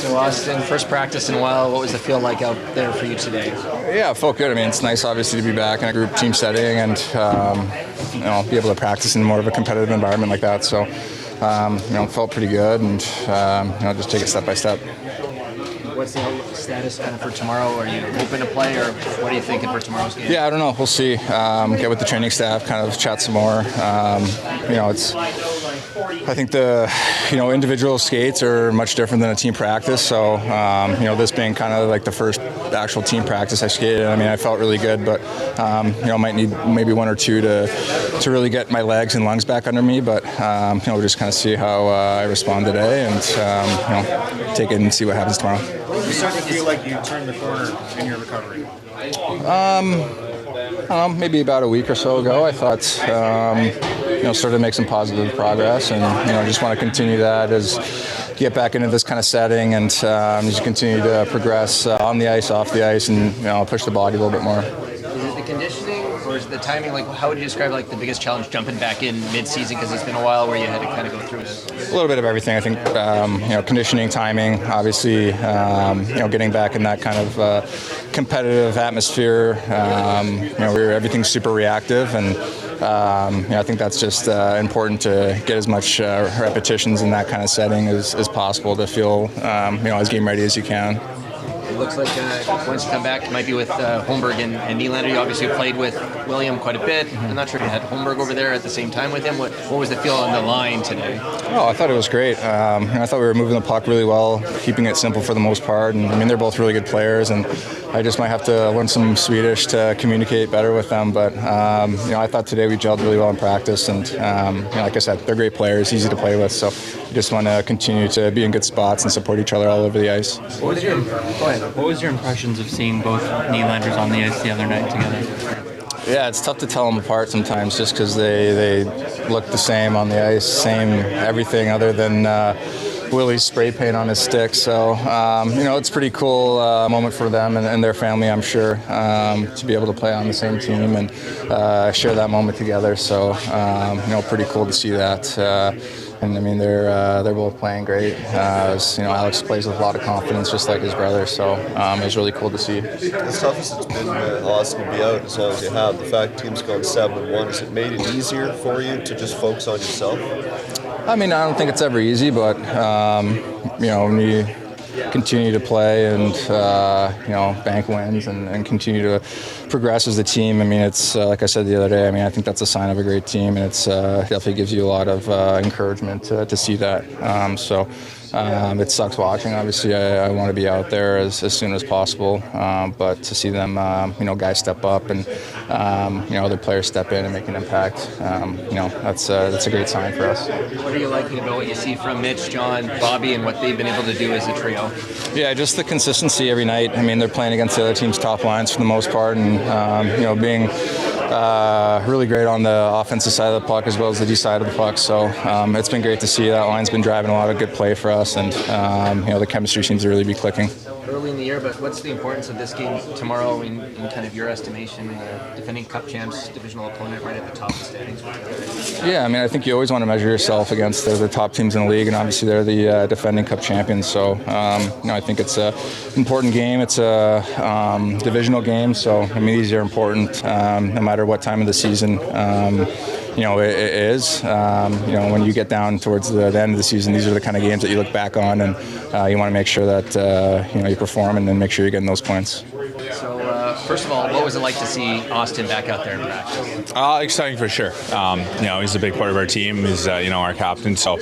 So Austin, first practice in a while. What was the feel like out there for you today? Yeah, it felt good. I mean, it's nice obviously to be back in a group team setting and be able to practice in more of a competitive environment like that. So it felt pretty good, and just take it step by step. What's the status kind of for tomorrow? Are you hoping to play, or what are you thinking for tomorrow's game? Yeah, I don't know. We'll see. Get with the training staff, kind of chat some more. I think the individual skates are much different than a team practice. So this being kind of like the first actual team practice I skated, I mean, I felt really good, but might need maybe one or two to really get my legs and lungs back under me. But we'll just kind of see how I respond today, and take it and see what happens tomorrow. You start to feel like you turned the corner in your recovery? Maybe about a week or so ago, I thought, started to make some positive progress, and just want to continue that as get back into this kind of setting, and just continue to progress on the ice, off the ice, and push the body a little bit more. Is it the conditioning, or is it the timing? Like, how would you describe the biggest challenge jumping back in mid-season? Because it's been a while where you had to kind of go through this. A little bit of everything. I think conditioning, timing, obviously, getting back in that kind of competitive atmosphere. Everything's super reactive, and I think that's just important to get as much repetitions in that kind of setting as possible to feel as game ready as you can. It looks like once you come back, you might be with Holmberg and Nylander. You obviously played with William quite a bit. I'm not sure if you had Holmberg over there at the same time with him. What was the feel on the line today? Oh, I thought it was great. I thought we were moving the puck really well, keeping it simple for the most part. And I mean, they're both really good players, and I just might have to learn some Swedish to communicate better with them. But I thought today we gelled really well in practice, and like I said, they're great players, easy to play with. So we just want to continue to be in good spots and support each other all over the ice. What was your impressions of seeing both Nylanders on the ice the other night together? Yeah, it's tough to tell them apart sometimes, just because they look the same on the ice, same everything other than Willie's spray paint on his stick. So, it's a pretty cool moment for them and their family, I'm sure, to be able to play on the same team and share that moment together. So, pretty cool to see that. And I mean, they're both playing great. Alex plays with a lot of confidence, just like his brother. So it was really cool to see. As tough as it's been, Austin to be out as long as you have, the fact the team's gone 7-1, has it made it easier for you to just focus on yourself? I mean, I don't think it's ever easy, but when you continue to play and bank wins and continue to progress as a team. I mean, it's like I said the other day. I mean, I think that's a sign of a great team, and it's definitely gives you a lot of encouragement to see that. It sucks watching. Obviously, I want to be out there as soon as possible, but to see them, guys step up and other players step in and make an impact, that's a great sign for us. What are you liking about what you see from Mitch, John, Bobby, and what they've been able to do as a trio? Yeah, just the consistency every night. I mean, they're playing against the other team's top lines for the most part, and being really great on the offensive side of the puck as well as the D side of the puck. So it's been great to see. That line's been driving a lot of good play for us, and the chemistry seems to really be clicking. Early in the year, but what's the importance of this game tomorrow in kind of your estimation? Defending Cup champs, divisional opponent, right at the top of the standings. Yeah, I mean, I think you always want to measure yourself against the top teams in the league, and obviously they're the defending Cup champions. So I think it's an important game. It's a divisional game, so I mean these are important no matter what time of the season. It is. When you get down towards the end of the season, these are the kind of games that you look back on, and you want to make sure that you perform and then make sure you're getting those points. So, first of all, what was it like to see Austin back out there in practice? Exciting for sure. He's a big part of our team. He's our captain. So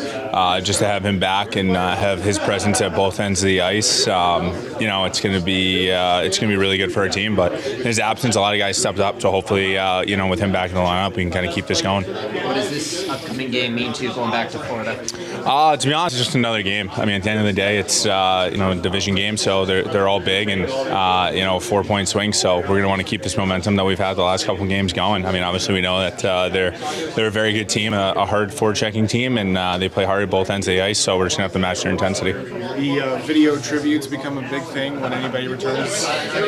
just to have him back and have his presence at both ends of the ice, it's going to be really good for our team. But in his absence, a lot of guys stepped up. So hopefully, with him back in the lineup, we can kind of keep this going. What does this upcoming game mean to you going back to Florida? To be honest, it's just another game. I mean, at the end of the day, it's a division game, so they're all big and 4-point swing. So we're going to want to keep this momentum that we've had the last couple of games going. I mean, obviously we know that they're a very good team, a hard forechecking team, and they play hard at both ends of the ice. So we're just going to have to match their intensity. The video tributes become a big thing when anybody returns.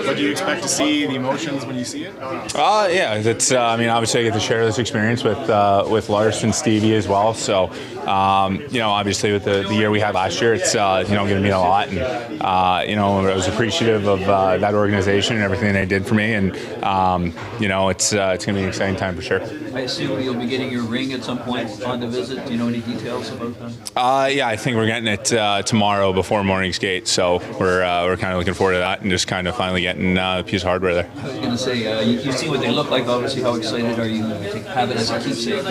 What do you expect to see? The emotions when you see it? Yeah, that's. Obviously I get to share this experience with Lars and Stevie as well. So obviously with the year we had last year, it's going to mean a lot. And I was appreciative of that organization and everything they did for me. And it's going to be an exciting time for sure. I assume you'll be getting your ring at some point on the visit. Do you know any details about that? Yeah, I think we're getting it tomorrow before morning skate. So we're kind of looking forward to that and just kind of finally getting a piece of hardware there. I was going to say, you see what they look like. Obviously, how excited are you to have it as a keepsake?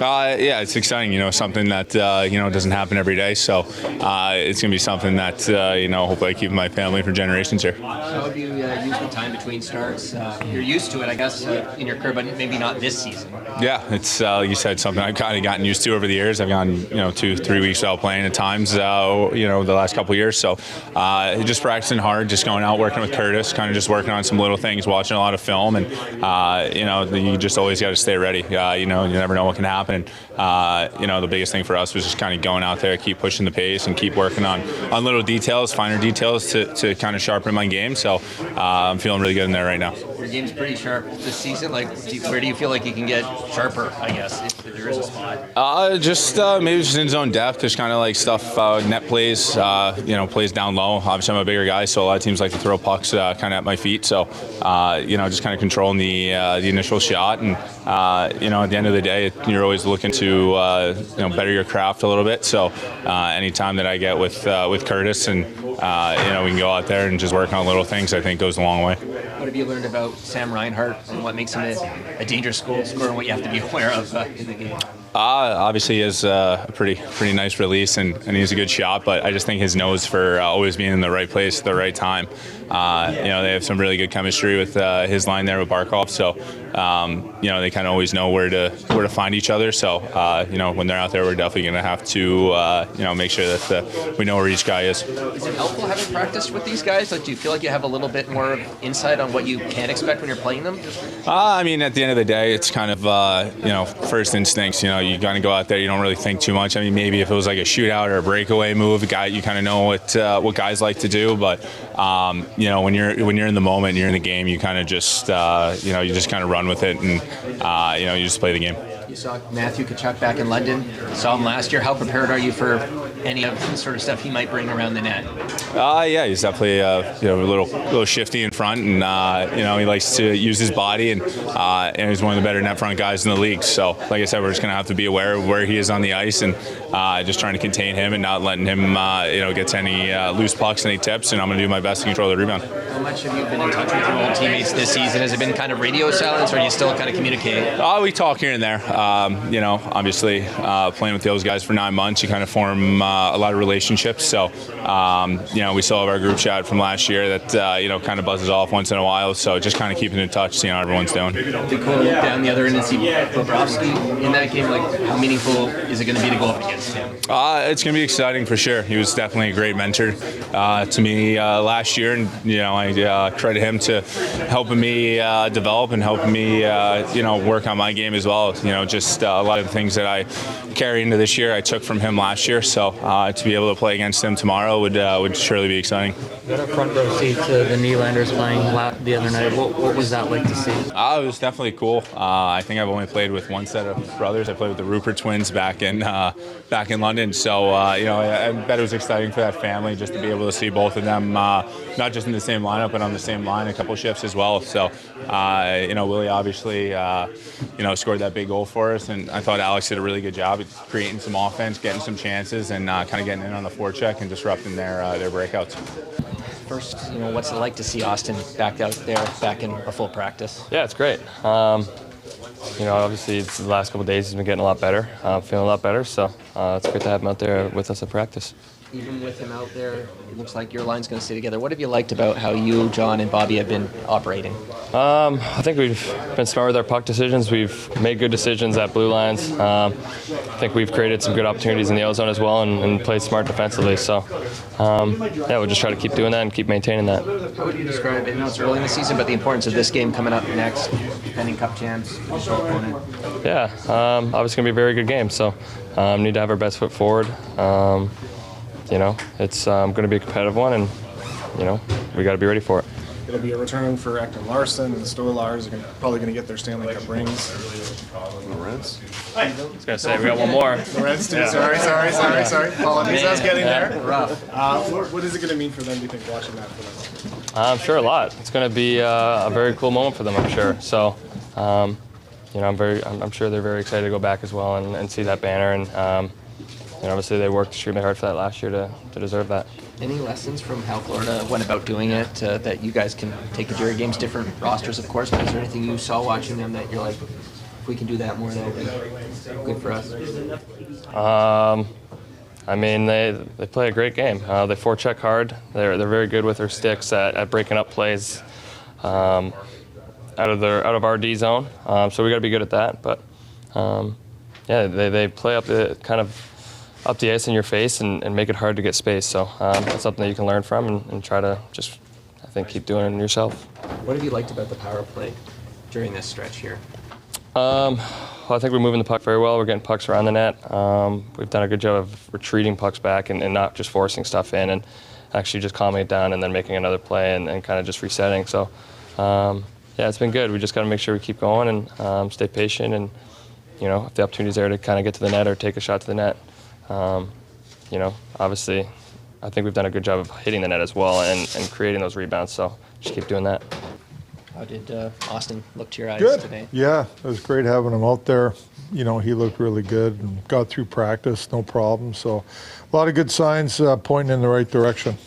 Yeah, it's exciting. Something that doesn't happen every day. So it's going to be something that hopefully I keep my family for generations here. How do you use the time between starts? You're used to it, I guess, in your career, but maybe not this season. Yeah, it's like you said, something I've kind of gotten used to over the years. I've gone 2-3 weeks without playing at times. The last couple of years. So just practicing hard, just going out working with Curtis, kind of just working on some little things, watching a lot of film, and you just always got to stay ready. You never know what can happen. The biggest thing for us was just kind of going out there, keep pushing the pace, and keep working on little details, finer details to kind of sharpen my game. So I'm feeling really good in there right now. Your game's pretty sharp this season. Where do you feel like you can get sharper, I guess, if there is a spot? Maybe just in zone depth. There's kind of like stuff, net plays, plays down low. Obviously, I'm a bigger guy, so a lot of teams like to throw pucks kind of at my feet. So, just kind of controlling the initial shot. And, at the end of the day, you're always looking to, better your craft a little bit. So, anytime that I get with Curtis and, we can go out there and just work on little things, I think goes a long way. What have you learned about Sam Reinhart and what makes him a dangerous goal scorer and what you have to be aware of in the game? Obviously, he has a pretty nice release and he's a good shot, but I just think his nose for always being in the right place at the right time. They have some really good chemistry with his line there with Barkov, so they kind of always know where to find each other. So when they're out there, we're definitely going to have to make sure that we know where each guy is. Is it helpful having practiced with these guys? Do you feel like you have a little bit more insight on what you can expect when you're playing them? At the end of the day, it's kind of first instincts. You kind of go out there, you don't really think too much. Maybe if it was like a shootout or a breakaway move, you kind of know what guys like to do. But when you're in the moment, you're in the game, you kind of just you just kind of run with it and you just play the game. You saw Matthew Tkachuk back in London. You saw him last year. How prepared are you for any of the sort of stuff he might bring around the net? Yeah, he's definitely a little shifty in front, and he likes to use his body, and he's one of the better net front guys in the league. So, like I said, we're just going to have to be aware of where he is on the ice and just trying to contain him and not letting him get to any loose pucks, any tips, and I'm going to do my best to control the rebound. How much have you been in touch with your old teammates this season? Has it been kind of radio silence, or are you still kind of communicating? We talk here and there. Obviously, playing with those guys for 9 months, you kind of form a lot of relationships. So, we still have our group chat from last year that kind of buzzes off once in a while. So just kind of keeping in touch, seeing how everyone's doing. It'd be cool to look down the other end and see Bobrovsky in that game. How meaningful is it going to be to go up against him? It's going to be exciting for sure. He was definitely a great mentor to me last year, and I credit him to helping me develop and helping me work on my game as well. Just a lot of the things that I carry into this year I took from him last year. So to be able to play against him tomorrow would surely be exciting. You got a front row seat to the Nylanders playing the other night. What was that like to see? It was definitely cool. I think I've only played with one set of brothers. I played with the Rupert twins back in London. So I bet it was exciting for that family just to be able to see both of them, not just in the same lineup, but on the same line a couple shifts as well. So Willie obviously scored that big goal for us, and I thought Alex did a really good job at creating some offense, getting some chances, and kind of getting in on the forecheck and disrupting their breakouts. First, what's it like to see Auston back out there, back in a full practice? Yeah, it's great. Obviously, the last couple of days he's been getting a lot better, feeling a lot better. So it's great to have him out there with us at practice. Even with him out there, it looks like your line's going to stay together. What have you liked about how you, John, and Bobby have been operating? I think we've been smart with our puck decisions. We've made good decisions at blue lines. I think we've created some good opportunities in the O-zone as well and played smart defensively. So, we'll just try to keep doing that and keep maintaining that. How would you describe it? I know it's early in the season, but the importance of this game coming up next, defending Cup champs, opponent. Yeah, obviously going to be a very good game. So, need to have our best foot forward. It's going to be a competitive one, and we got to be ready for it. it'll be a return for Ekman Larsson, and the Stolarz are probably going to get their Stanley Cup rings. The Reds? I was gonna say we got one more. The Reds too. Sorry. Apologies, I was getting there. What is it going to mean for them, do you think, watching that for them? I'm sure a lot. It's going to be a very cool moment for them, I'm sure. So, I'm sure they're very excited to go back as well and see that banner. And obviously they worked extremely hard for that last year to deserve that. Any lessons from how Florida went about doing it that you guys can take into your games? Different rosters, of course, but is there anything you saw watching them that you're like, if we can do that more, that would be good for us? They play a great game. They forecheck hard. They're very good with their sticks at breaking up plays out of our D zone. So we got to be good at that. But they play up the ice in your face and make it hard to get space. So that's something that you can learn from and try to just, I think, keep doing it yourself. What have you liked about the power play during this stretch here? I think we're moving the puck very well. We're getting pucks around the net. We've done a good job of retreating pucks back and not just forcing stuff in and actually just calming it down and then making another play and kind of just resetting. So, it's been good. We just got to make sure we keep going and stay patient and, if the opportunity's there to kind of get to the net or take a shot to the net. Obviously, I think we've done a good job of hitting the net as well and creating those rebounds. So just keep doing that. How did Auston look to your eyes Good. today? Yeah, it was great having him out there. He looked really good and got through practice, no problem. So a lot of good signs pointing in the right direction.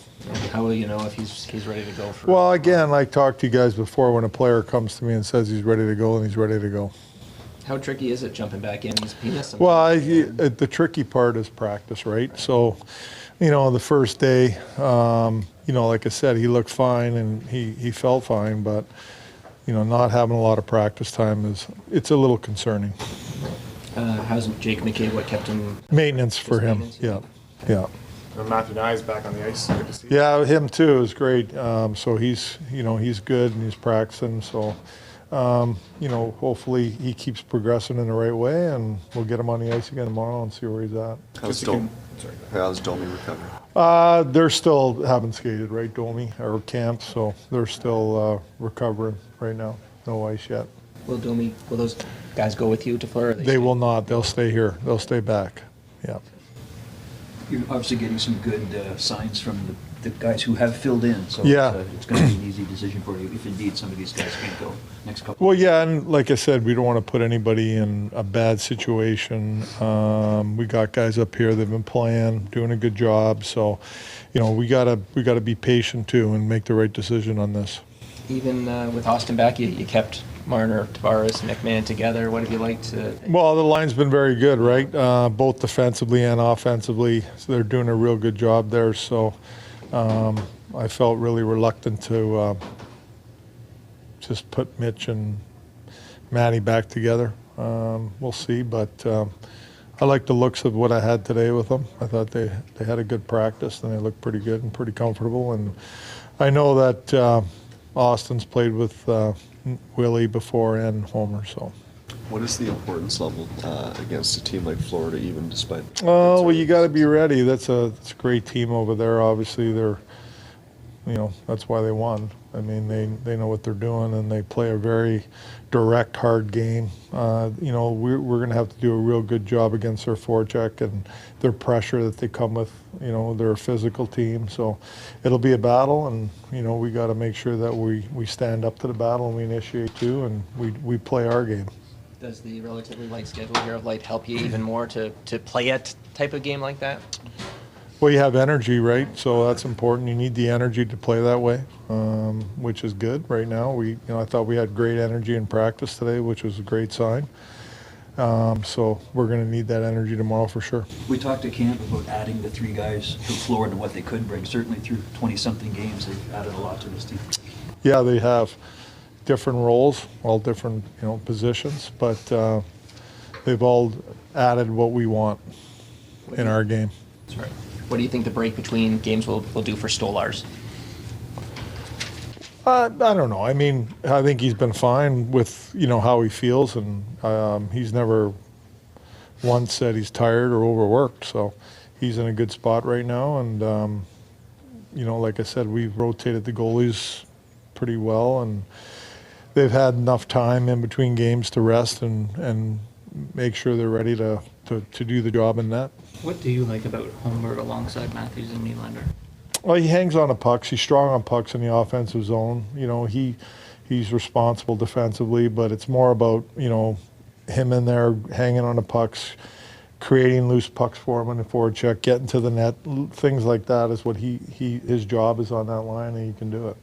How will you know if he's ready to go? Well, again, I talked to you guys before, when a player comes to me and says he's ready to go, and he's ready to go. How tricky is it jumping back in? He's penis. Well, the tricky part is practice, right? So, the first day, like I said, he looked fine and he felt fine, but not having a lot of practice time it's a little concerning. How's Jake McCabe? What kept him? Maintenance for him. Yeah. Matthew Nye's back on the ice. Good to see. Yeah, him too is great. So he's good and he's practicing. So hopefully he keeps progressing in the right way, and we'll get him on the ice again tomorrow and see where he's at. How's Domi recovering? They're still haven't skated, right, Domi, or camp, so they're still recovering right now. No ice yet. Will those guys go with you to Florida? They will not. They'll stay here. They'll stay back. Yeah. You're obviously getting some good signs from the guys who have filled in, so Yeah. it's going to be an easy decision for you if indeed some of these guys can't go next couple. Well, yeah, and like I said, we don't want to put anybody in a bad situation. We got guys up here that've been playing, doing a good job, so we gotta be patient too and make the right decision on this. Even with Auston back, you kept Marner, Tavares, McMahon together. What have you liked? Well, the line's been very good, right? Both defensively and offensively, so they're doing a real good job there. So I felt really reluctant to just put Mitch and Matty back together. We'll see, but I like the looks of what I had today with them. I thought they had a good practice and they looked pretty good and pretty comfortable. And I know that Austin's played with Willie before and Homer, so. What is the importance level against a team like Florida, even despite? Oh, well, you got to be ready. It's a great team over there. Obviously, they're, that's why they won. I mean, they know what they're doing and they play a very direct, hard game. We're going to have to do a real good job against their forecheck and their pressure that they come with. They're a physical team, so it'll be a battle, and we got to make sure that we stand up to the battle and we initiate too, and we play our game. Does the relatively light schedule here of light help you even more to play a type of game like that? Well, you have energy, right? So that's important. You need the energy to play that way, which is good right now. I thought we had great energy in practice today, which was a great sign. So we're going to need that energy tomorrow for sure. We talked to camp about adding the three guys to Florida and what they could bring. Certainly through 20-something games, they've added a lot to this team. Yeah, they have different roles, all different positions, but they've all added what we want in our game. That's right. What do you think the break between games will do for Stolarz? I don't know. I mean, I think he's been fine with how he feels, and he's never once said he's tired or overworked. So he's in a good spot right now, and like I said, we've rotated the goalies pretty well, and they've had enough time in between games to rest and make sure they're ready to do the job in net. What do you like about Holmberg alongside Matthews and Nylander? Well, he hangs on to pucks. He's strong on pucks in the offensive zone. You know, he's responsible defensively, but it's more about, you know, him in there hanging on the pucks, creating loose pucks for him in the forecheck, getting to the net, things like that is what his job is on that line, and he can do it.